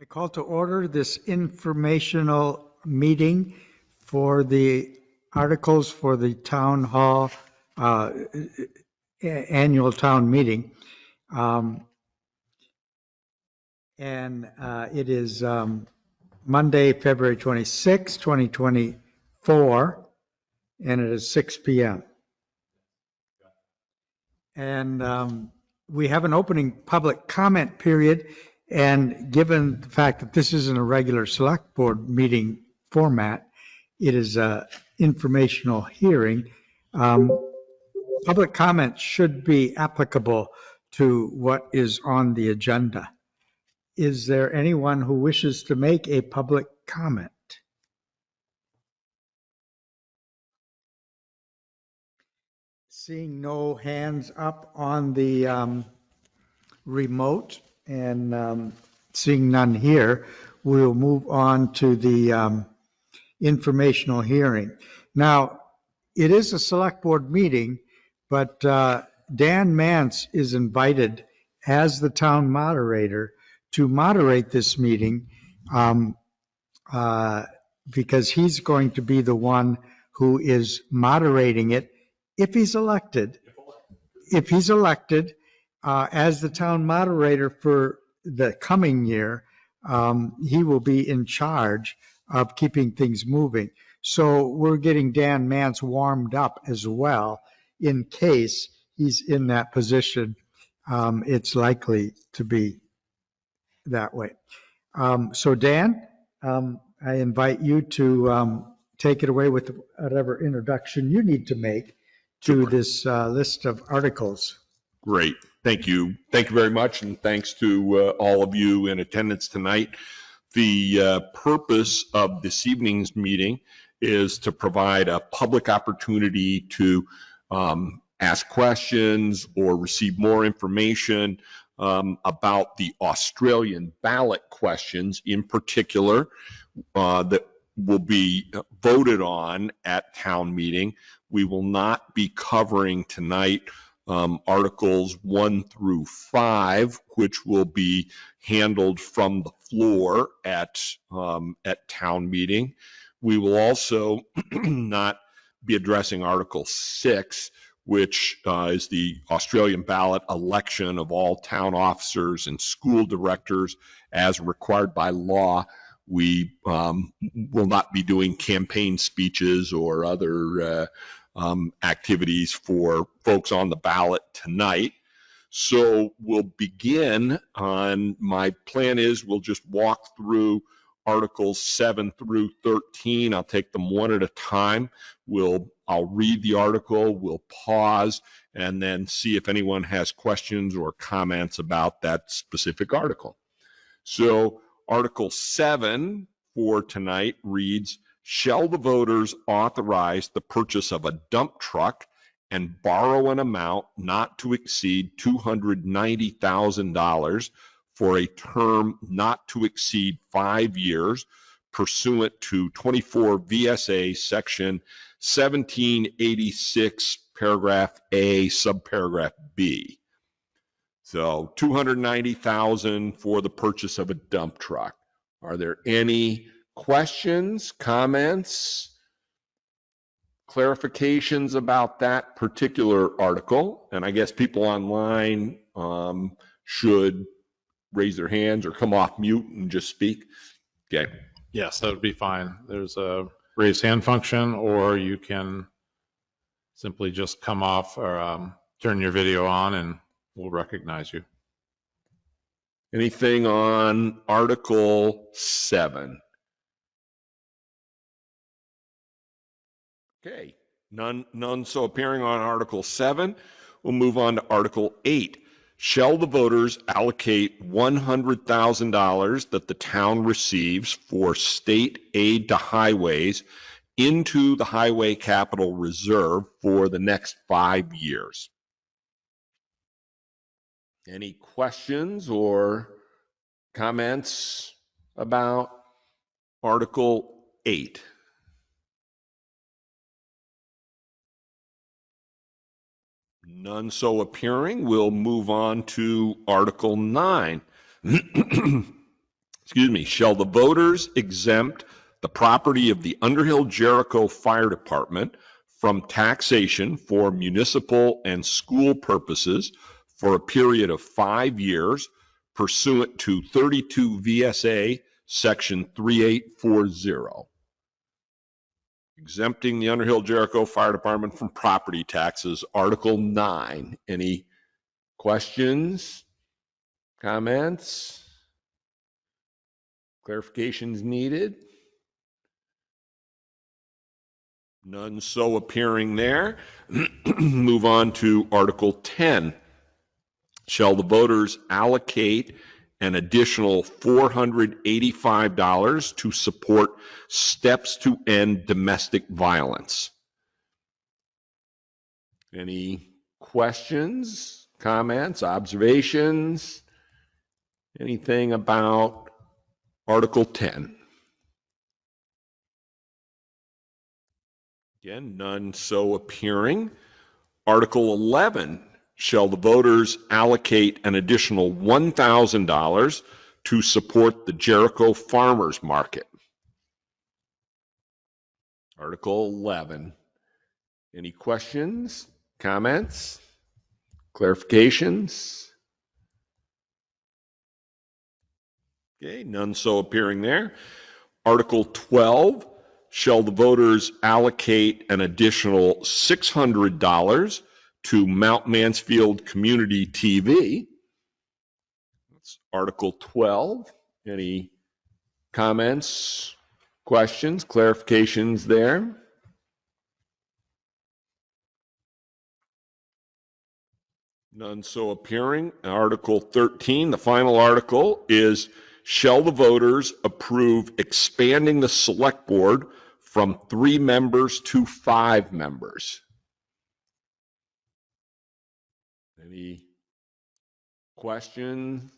I call to order this informational meeting for the articles for the town hall uh, annual town meeting. It is Monday, February 26, 2024, and it is 6 p.m. And we have an opening public comment period. And given the fact that this isn't a regular select board meeting format, it is a informational hearing. Public comment should be applicable to what is on the agenda. Is there anyone who wishes to make a public comment? Seeing no hands up on the remote and seeing none here, we'll move on to the informational hearing. Now, it is a select board meeting, but Dan Mance is invited as the town moderator to moderate this meeting because he's going to be the one who is moderating it if he's elected. If he's elected as the town moderator for the coming year, he will be in charge of keeping things moving. So we're getting Dan Mance warmed up as well in case he's in that position. It's likely to be that way. So Dan, I invite you to take it away with whatever introduction you need to make to Super. this list of articles. Great. Thank you. Thank you very much. And thanks to all of you in attendance tonight. The purpose of this evening's meeting is to provide a public opportunity to ask questions or receive more information about the Australian ballot questions in particular that will be voted on at town meeting. We will not be covering tonight Articles 1 through 5, which will be handled from the floor at town meeting. We will also not be addressing Article 6, which is the Australian ballot election of all town officers and school directors as required by law. We will not be doing campaign speeches or other activities for folks on the ballot tonight. So we'll begin on, my plan is we'll just walk through Articles 7 through 13. I'll take them one at a time. I'll read the article, we'll pause, and then see if anyone has questions or comments about that specific article. So Article 7 for tonight reads, shall the voters authorize the purchase of a dump truck and borrow an amount not to exceed $290,000 for a term not to exceed 5 years pursuant to 24 VSA section 1786 paragraph A subparagraph B. So $290,000 for the purchase of a dump truck. Are there any questions, comments, clarifications about that particular article? And I guess people online should raise their hands or come off mute and just speak. Okay. Yes, that would be fine. There's a raise hand function, or you can simply just come off or turn your video on and we'll recognize you. Anything on Article 7? Okay, none so appearing on Article 7. We'll move on to Article 8. Shall the voters allocate $100,000 that the town receives for state aid to highways into the Highway Capital Reserve for the next 5 years? Any questions or comments about Article 8? None so appearing. We'll move on to Article 9. shall the voters exempt the property of the Underhill Jericho Fire Department from taxation for municipal and school purposes for a period of 5 years pursuant to 32 VSA Section 3840. Exempting the Underhill Jericho Fire Department from property taxes, Article 9. Any questions, comments, clarifications needed? None so appearing there. Move on to Article 10. Shall the voters allocate an additional $485 to support steps to end domestic violence? Any questions, comments, observations? Anything about Article 10? Again, none so appearing. Article 11, shall the voters allocate an additional $1,000 to support the Jericho Farmers Market? Article 11. Any questions, comments, clarifications? Okay, none so appearing there. Article 12, shall the voters allocate an additional $600 to Mount Mansfield Community TV? That's Article 12. Any comments, questions, clarifications there? None so appearing. Article 13, the final article, is shall the voters approve expanding the select board from 3 members to 5 members? Any questions,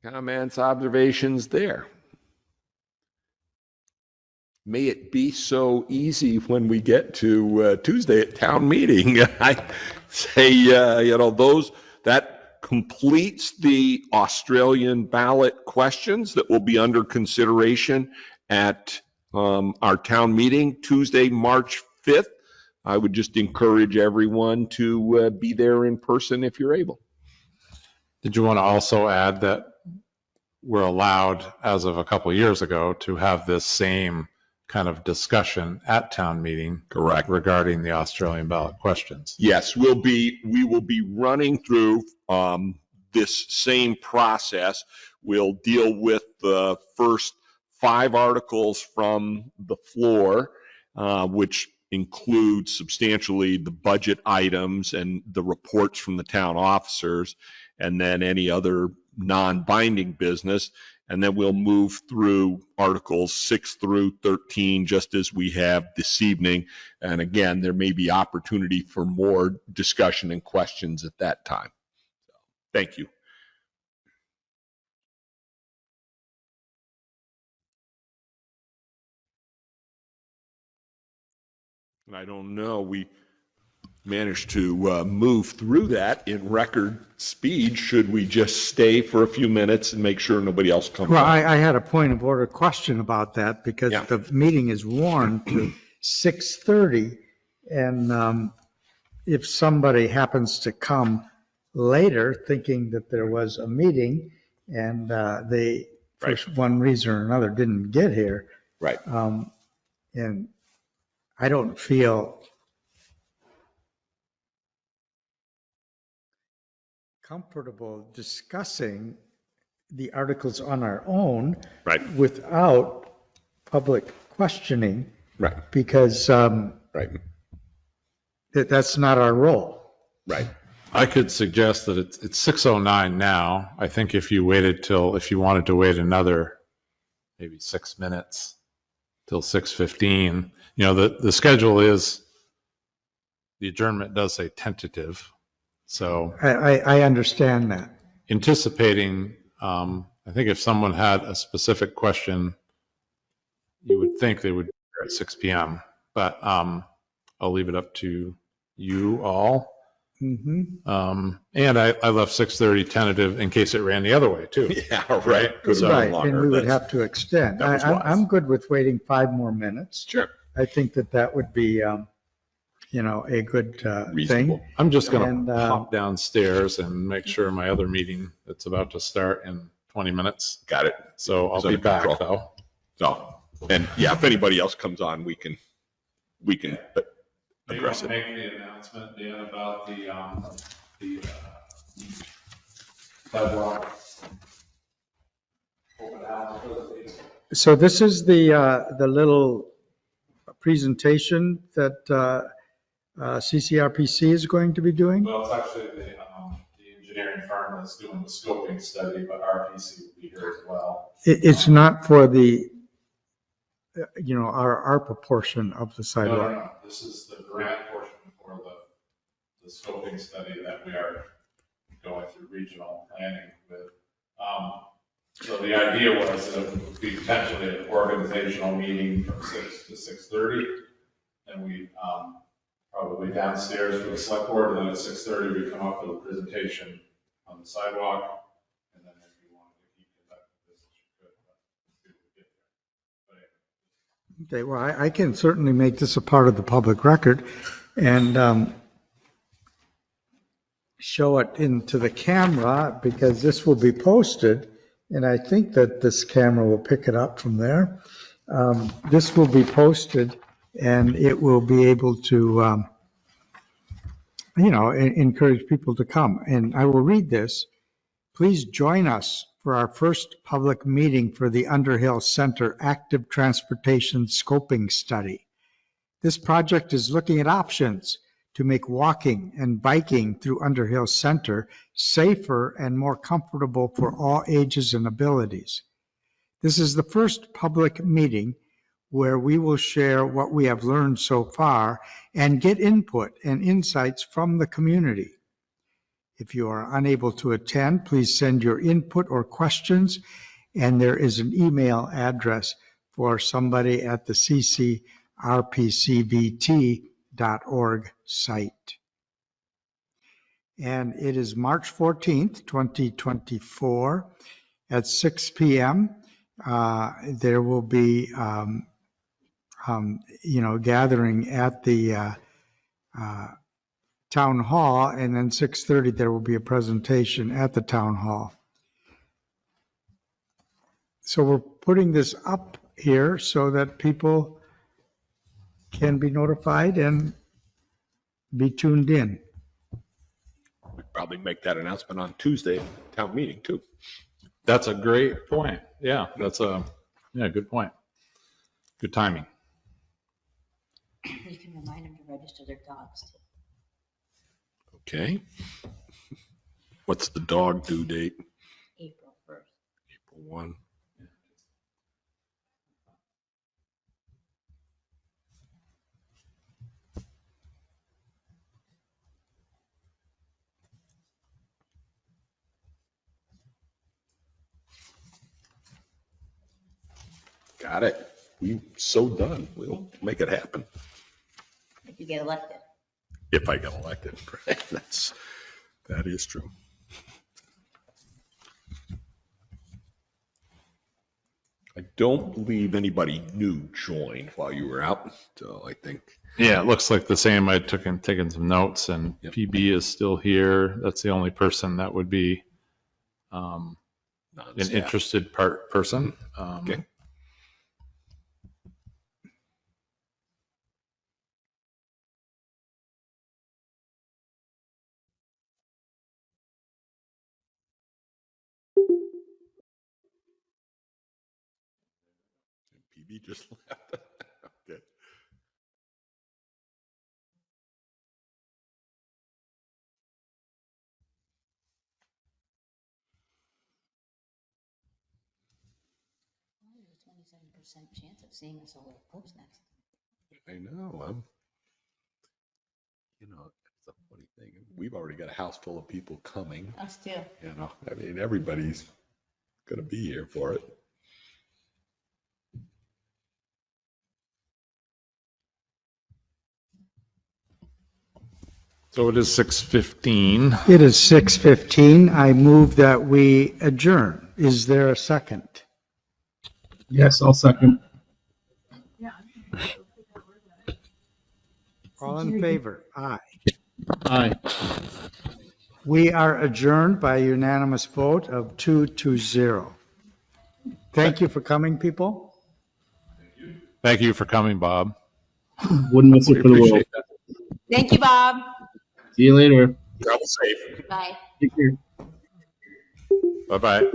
comments, observations there? May it be so easy when we get to Tuesday at town meeting. I say, that completes the Australian ballot questions that will be under consideration at our town meeting Tuesday, March 5th. I would just encourage everyone to be there in person if you're able. Did you want to also add that we're allowed, as of a couple of years ago, to have this same kind of discussion at town meeting? Correct. Regarding the Australian ballot questions? Yes, we will be running through this same process. We'll deal with the first 5 articles from the floor, which include substantially the budget items and the reports from the town officers, and then any other non-binding business. And then we'll move through Articles 6 through 13, just as we have this evening. And again, there may be opportunity for more discussion and questions at that time. Thank you. And I don't know, we managed to move through that in record speed. Should we just stay for a few minutes and make sure nobody else comes Well, up? I had a point of order question about that because Yeah. the meeting is warned to 6:30. And if somebody happens to come later thinking that there was a meeting and they, for Right. one reason or another, didn't get here. Right. And I don't feel comfortable discussing the articles on our own Right. without public questioning, Right. because Right. that's not our role. Right. I could suggest that it's 6:09 now. I think if you wanted to wait another maybe 6 minutes till 6:15, the schedule is, the adjournment does say tentative. So I understand that. anticipating, I think if someone had a specific question, you would think they would be here at 6 p.m. But I'll leave it up to you all. And I left 6:30 tentative in case it ran the other way too. Yeah, right. Could have So- gone Right, longer. and we would That's- have to extend. that was wise. I'm good with waiting 5 more minutes. Sure. I think that would be, a good Reasonable. thing. I'm just going And, to hop downstairs and make sure my other meeting that's about to start in 20 minutes. Got it. So I'll It's be under back control. though. So, and yeah, if anybody else comes on, we can address it. Make the announcement, Dan, about the sidewalk. So this is the little presentation that CCRPC is going to be doing? Well, it's actually the engineering firm that's doing the scoping study, but RPC will be here as well. It's not for the, our ARPA portion of the No, sidewalk. no, no. This is the grant portion for the scoping study that we are going through regional planning with. So the idea was that it would be potentially an organizational meeting from 6 to 6:30. And we probably downstairs for the select board, and then at 6:30 we come up with a presentation on the sidewalk. And then if you wanted to keep conducting business, you could, but we would get there. But anyway. Okay, well, I can certainly make this a part of the public record and show it into the camera because this will be posted. And I think that this camera will pick it up from there. This will be posted and it will be able to, encourage people to come. And I will read this. Please join us for our first public meeting for the Underhill Center Active Transportation Scoping Study. This project is looking at options to make walking and biking through Underhill Center safer and more comfortable for all ages and abilities. This is the first public meeting where we will share what we have learned so far and get input and insights from the community. If you are unable to attend, please send your input or questions, and there is an email address for somebody at the ccrpcvt.org site. And it is March 14th, 2024 at 6 p.m. There will be, gathering at the town hall, and then 6:30 there will be a presentation at the town hall. So we're putting this up here so that people can be notified and be tuned in. We'd probably make that announcement on Tuesday at town meeting too. That's a great point. Yeah, good point. Good timing. You can remind them to register their dogs too. Okay. What's the dog due date? April 1st. April 1. Got it. We're so done. We'll make it happen. If you get elected. If I get elected. Right? That is true. I don't believe anybody new joined while you were out, so I think. Yeah, it looks like the same. I taken some notes, and Yep. PB is still here. That's the only person that would be an non-staff. interested person. Okay. PB just left. Okay. There's a 27% chance of seeing a solar post next. I know. It's a funny thing. We've already got a house full of people coming. Us too. I mean, everybody's going to be here for it. So it is 6:15. It is 6:15. I move that we adjourn. Is there a second? Yes, I'll second. All in favor? Aye. Aye. We are adjourned by unanimous vote of 2-0. Thank you for coming, people. Thank you for coming, Bob. Wouldn't miss We it for the world. appreciate that. Thank you, Bob. See you later. Travel safe. Bye. Take care. Bye-bye.